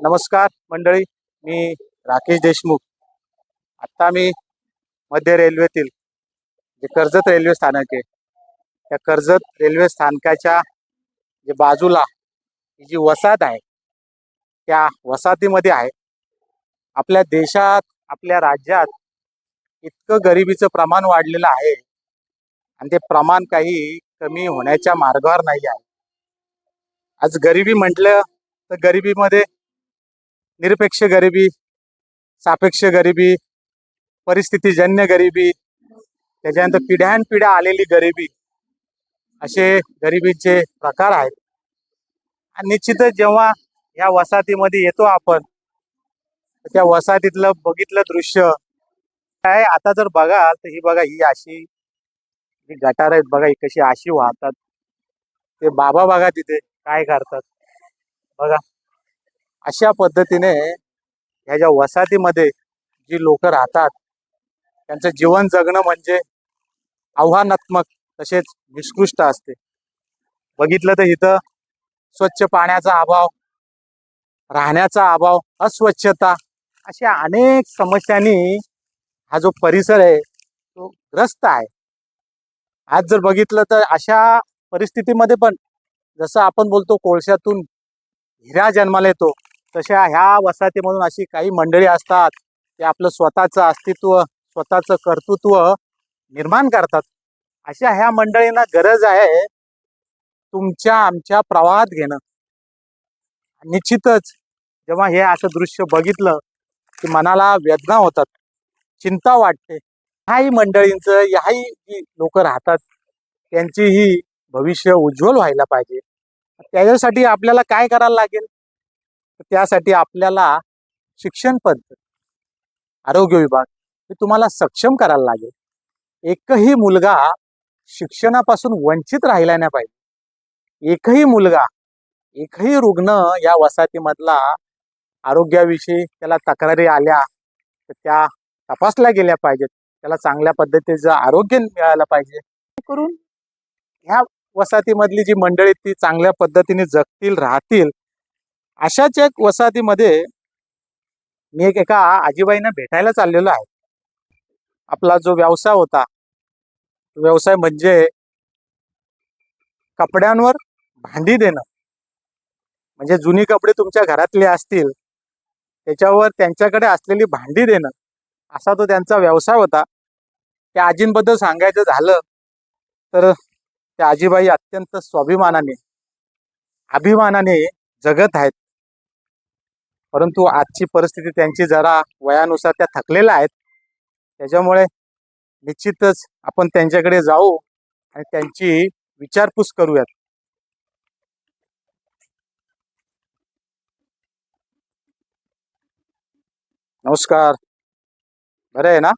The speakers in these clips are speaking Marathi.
नमस्कार मंडळी, मी राकेश देशमुख. आता मी मध्य रेल्वेतील जे कर्जत रेल्वे स्थानक आहे, त्या कर्जत रेल्वे स्थानकाच्या जे बाजूला ही जी वसाहत आहे त्या वसाहतीमध्ये आहे. आपल्या देशात, आपल्या राज्यात इतकं गरिबीचं प्रमाण वाढलेलं आहे आणि ते प्रमाण काही कमी होण्याच्या मार्गावर नाही आहे. आज गरिबी म्हटलं तर गरिबीमध्ये निरपेक्ष गरिबी, सापेक्ष गरिबी, परिस्थितीजन्य गरिबी, त्याच्यानंतर पिढ्यानपिढ्या आलेली गरिबी, असे गरिबीचे प्रकार आहेत. आणि निश्चितच जेव्हा या वसाहतीमध्ये येतो आपण, त्या वसाहतीतलं बघितलं दृश्य काय, आता जर बघाल तर ही बघा, ही अशी जी गटार आहेत बघा, ही कशी अशी वाहतात. ते बाबा बघा तिथे काय करतात बघा. अशा पद्धतीने ह्या ज्या वसाहतीमध्ये जी लोक राहतात त्यांचं जीवन जगणं म्हणजे आव्हानात्मक तसेच निष्कृष्ट असते. बघितलं तर इथं स्वच्छ पाण्याचा अभाव, राहण्याचा अभाव, अस्वच्छता, अशा अनेक समस्यांनी हा जो परिसर आहे तो ग्रस्त आहे. आज जर बघितलं तर अशा परिस्थितीमध्ये पण जसं आपण बोलतो कोळशातून हिरा जन्माला येतो, तशा ह्या वसाहतीमधून अशी काही मंडळी असतात ते आपलं स्वतःचं अस्तित्व, स्वतःचं कर्तृत्व निर्माण करतात. अशा ह्या मंडळींना गरज आहे तुमच्या आमच्या प्रवाहात घेणं. निश्चितच जेव्हा हे असं दृश्य बघितलं की मनाला वेदना होतात, चिंता वाटते. ह्याही मंडळींचं, ह्याही जी लोक राहतात त्यांचीही भविष्य उज्ज्वल व्हायला पाहिजे. त्याच्यासाठी आपल्याला काय करायला लागेल? त्यासाठी आपल्याला शिक्षण पद्धत, आरोग्य विभाग हे तुम्हाला सक्षम करायला लागेल. एकही मुलगा शिक्षणापासून वंचित राहिला नाही पाहिजे. एकही मुलगा, एकही रुग्ण या वसाहतीमधला आरोग्याविषयी त्याला तक्रारी आल्या तर त्या तपासल्या गेल्या पाहिजेत. त्याला चांगल्या पद्धतीचं आरोग्य मिळालं पाहिजे, करून ह्या वसाहतीमधली जी मंडळी ती चांगल्या पद्धतीने जगतील, राहतील. अशाच एक वसाहतीमध्ये मी एका आजीबाईंना भेटायला चाललेलो आहे. आपला जो व्यवसाय होता, व्यवसाय म्हणजे कपड्यांवर भांडी देणं. म्हणजे जुनी कपडे तुमच्या घरातले असतील त्याच्यावर त्यांच्याकडे असलेली भांडी देणं, असा तो त्यांचा व्यवसाय होता. त्या आजींबद्दल सांगायचं झालं तर त्या आजीबाई अत्यंत स्वाभिमानाने, अभिमानाने जगत आहेत. परंतु आजची परिस्थिती त्यांची जरा वयानुसार त्या थकलेल्या आहेत. त्याच्यामुळे निश्चितच आपण त्यांच्याकडे जाऊ आणि त्यांची विचारपूस करूयात. नमस्कार, बरं आहे ना?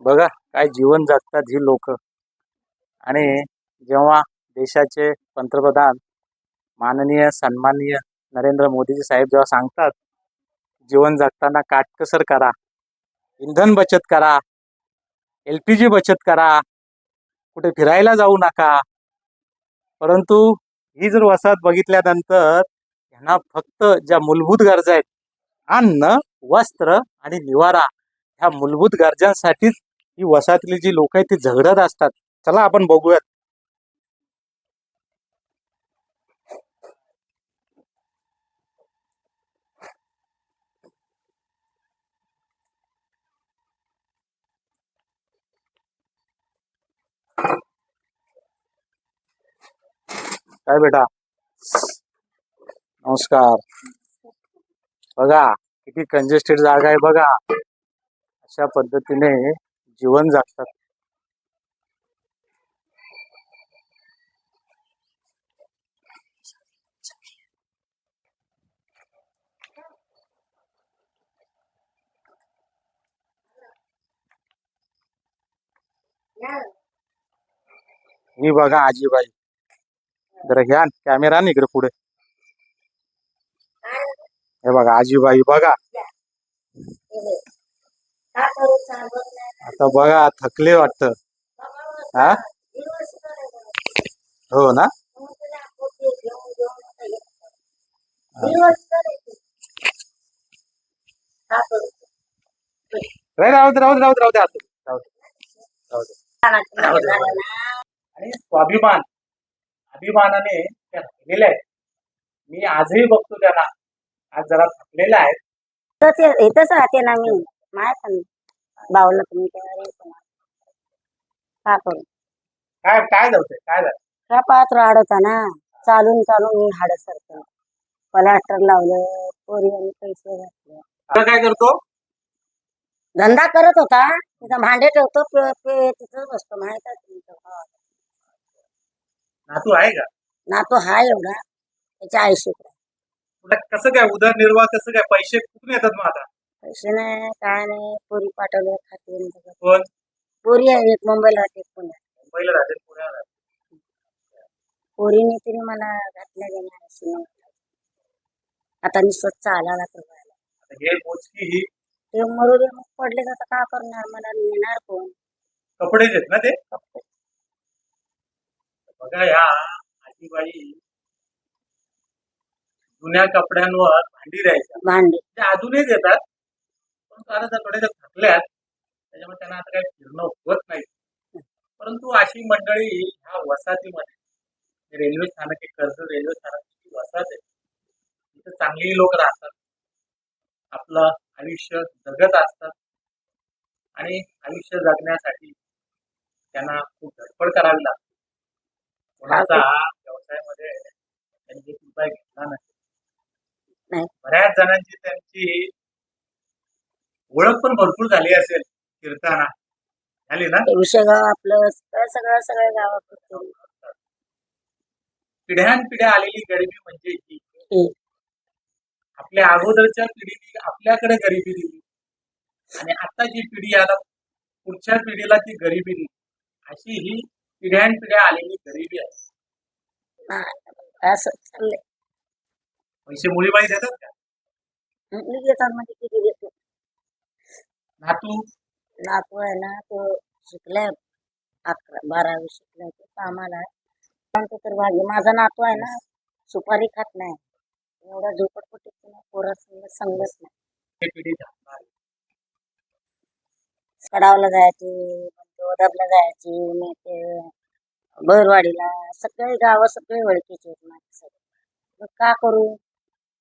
बघा काय जीवन जगतात ही लोक. आणि जेव्हा देशाचे पंतप्रधान माननीय सन्माननीय नरेंद्र मोदीजी साहेब जेव्हा सांगतात जीवन जगताना काटकसर करा, इंधन बचत करा, LPG बचत करा, कुठे फिरायला जाऊ नका, परंतु ही जर वसाहत बघितल्यानंतर यांना फक्त ज्या मूलभूत गरजा आहेत, अन्न, वस्त्र आणि निवारा, ह्या मूलभूत गरजांसाठीच ही वसाहतली जी लोक आहेत ती झगडत असतात. चला आपण बघूयात. काय बेटा, नमस्कार. बघा किती कंजेस्टेड जागा आहे बघा. अशा पद्धतीने जीवन जगतात. ही बघा आजीबाई, जरा घ्या कॅमेरा ना इकडे पुढे. हे बघा आजीबाई बघा. आता बघा थकले वाटतं. हा, हो ना. राहू दे, राहू दे, राहू दे, राहू दे, राहू दे, राहू दे, राहू दे, राहू दे. आणि स्वाभिमान, अभिमानाने त्या राहिलेल्या आहेत. मी आजही बघतो त्याला. आज जरा थकलेला आहे. इथंच राहते ना मी. माय पण बावलं तुम्ही का करू काय काय जाऊते, काय झालं? का पात्र आडवता ना. चालून चालून मी हाड सरतो. प्लास्टर लावलं, पोरी आणि पैसे घातले. आता काय करतो? धंदा करत होता. तिथं भांडे ठेवतो, तिथं बसतो. माहित आहे तुमचं. नातू आहे का? नातू हा एवढा त्याच्या आयुष्य तुला कसं काय उदरनिर्वाह, कसं काय, पैसे कुठून येतात मग आता? पैसे नाही काय नाही. पोरी पाठवले खाते. कोण? पोरी आहे एक मुंबईला राहते, एक पुण्यात. मुंबईला राहते, पुण्याला राहते. पोरीने तिने मला घातल्या गेल्या. आता मी स्वच्छ आला तर आता हे मोजकी ही ते मरू दे, मग पडले तर का करणार, मला नेणार कोण? कपडेच आहेत ना ते. बघा या आजीबाई जुन्या कपड्यांवर भांडी द्यायच्या. भांडी ते अजूनही देतात, पण आता त्या थोड्याशा थकल्यात, त्याच्यामुळे त्यांना आता काही फिरणं होत नाही. परंतु अशी मंडळी ह्या वसाहतीमध्ये, रेल्वे स्थानक आहे, कर्जत रेल्वे स्थानकाची वसाहत आहे, तिथे चांगली लोक राहतात, आपलं आयुष्य जगत असतात आणि आयुष्य जगण्यासाठी त्यांना खूप धडपड करावी लागते. कोणाचा व्यवसायामध्ये त्यांनी एक रुपया घेतला नाही. बऱ्याच जणांची त्यांची ओळख पण भरपूर झाली असेल फिरताना, झाली ना. विषय गाव आपलं सगळं सगळं गावात पिढ्यानपिढ्या आलेली गरिबी म्हणजे ही. आपल्या अगोदरच्या पिढीने आपल्याकडे गरिबी दिली आणि आताची पिढी आता पुढच्या पिढीला ती गरिबी दिली. अशी ही पिढ्यानपिढ्या आलेली गरिबी आहे. असं चाललंय. पैसे मुलीबाई देतात का? घेतात म्हणजे किती घेतो. नातू नातू आहे ना, तो शिकलाय 11-12वी शिकलाय, तो कामाला आहे. तर भाग्य माझा नातू आहे ना, सुपारी खात नाही. एवढा झोपटपट्टी पोरा संगत नाही. पिढी जाणार. कडावला जायचे, दबला जायचे, मी ते भरवाडीला. सगळे गाव सगळे ओळखीचे आहेत माझे सगळे. मग का करू,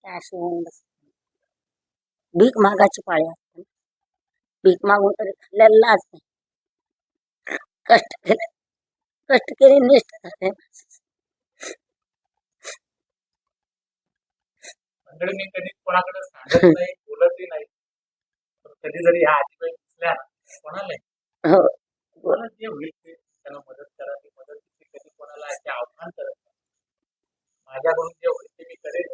अशी होऊन बस. भीक मागायची पाळी असते. भीक मागून तरी खाल्ल्याला लाज नाही. कष्ट केले निष्ठ करते. मंडळी मी कधी कोणाकडे सांगत नाही, बोलतही नाही. कधी जरी ह्या आजीबाई दिसल्या कोणाला हो कोणाला जे होईल ते त्यांना मदत करा. ती मदत कधी कोणाला ते आव्हान करत नाही. माझ्याकडून जे होईल ते मी करेल.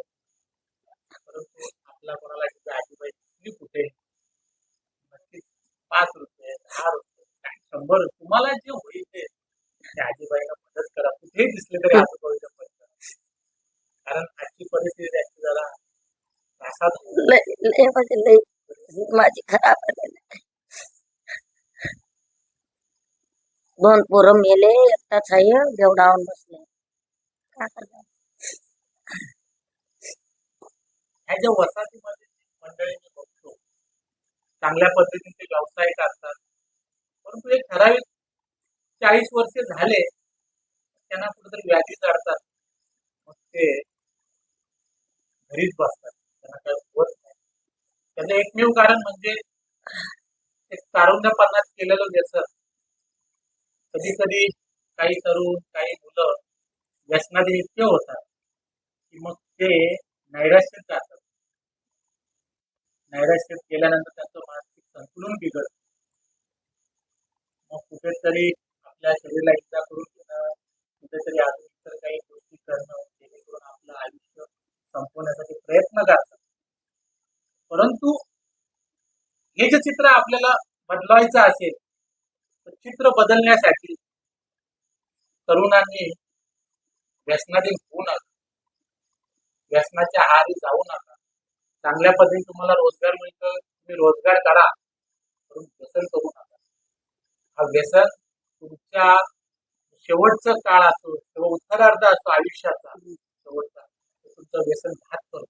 परंतु आपला कोणाला आजीबाई दिसली कुठे, नक्कीच 5 रुपये, 10 रुपये, 100, तुम्हाला जे होईल ते त्या आजीबाईला मदत करा. कुठेही दिसले तरी आजूबाजूच्या परिसरात. कारण आजची परिस्थिती त्याची जरा लय माझी खराब आहे. 2 पोरं मेले, एकटाच आहे जेवढावून बसले. काय करणार? ह्या ज्या वसाहतीमध्ये मंडळी मी बघतो, चांगल्या पद्धतीने व्यवसाय करतात, परंतु एक ठराविक 40 वर्षे झाले त्यांना कुठेतरी व्याधी चढतात, मग ते घरीच बसतात, त्यांना काही होत नाही. त्याचं एकमेव कारण म्हणजे एक तारुण्यपणात केलेलं व्यसन. कधी कधी काही तरुण, काही मुलं व्यसनाधीन इतके होतात की मग ते नैराश्यात जातात. नैराश्यात गेल्यानंतर त्यांचं मानसिक संतुलन बिघडतं. मग कुठेतरी आपल्या शरीराला इजा करून घेणं, कुठेतरी अजून इतर काही गोष्टी करणं, जेणेकरून आपलं आयुष्य संपवण्यासाठी प्रयत्न करतात. परंतु हे जे चित्र आपल्याला बदलायचं असेल, तर चित्र बदलण्यासाठी तरुणांनी व्यसनाधीन होऊ नका, व्यसनाच्या आहारी जाऊ नका. चांगल्या पद्धतीने तुम्हाला रोजगार मिळतो, तुम्ही रोजगार करा, परंतु व्यसन करू नका. हा व्यसन तुमच्या शेवटचा काळ असो किंवा उत्तरार्ध असतो आयुष्याचा शेवटचा, तो तुमचं व्यसन घात करतो.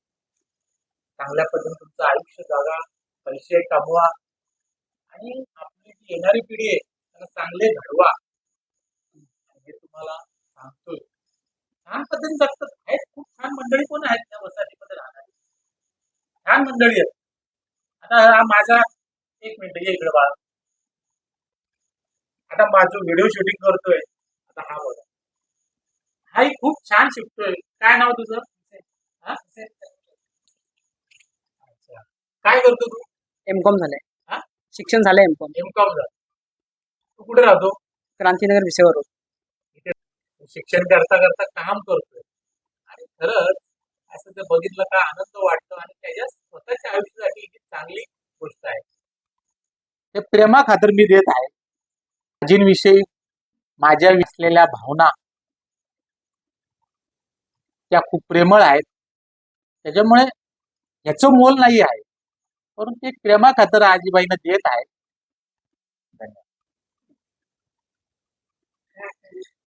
चांगल्या पद्धतीने तुमचं आयुष्य जगा, पैसे कमवा आणि आपली जी येणारी पिढी आहे त्यांना चांगले घडवा. हे तुम्हाला सांगतोय. छान पद्धतीने जगतात. आहेत खूप छान मंडळी पण आहेत त्या वसाहतीमध्ये राहणारी. छान मंडळी आहेत. आता हा माझा, एक मिनिट ये इकडे बाळा. आता माझं व्हिडिओ शूटिंग करतोय. आता हा बघा. हाही खूप छान शिकतोय. काय नाव तुझं? हा? अच्छा. काय करतो तू? एमकॉम झालंय. हा? शिक्षण झालंय एमकॉम. एमकॉम झालं. तू कुठे राहतो? क्रांतीनगर विसेवर रोड. शिक्षण करता करता काम करतोय. आणि खरंच असं जर बघितलं का आनंद वाटतो आणि त्याच्या स्वतःच्या आयुष्यासाठी ही चांगली गोष्ट आहे. ते प्रेमा खातर मी देत आहे. आजींविषयी माझ्या असलेल्या भावना त्या खूप प्रेमळ आहेत. त्याच्यामुळे ह्याचं मोल नाही आहे, परंतु एक प्रेमा खातर आजीबाईंना देत आहे.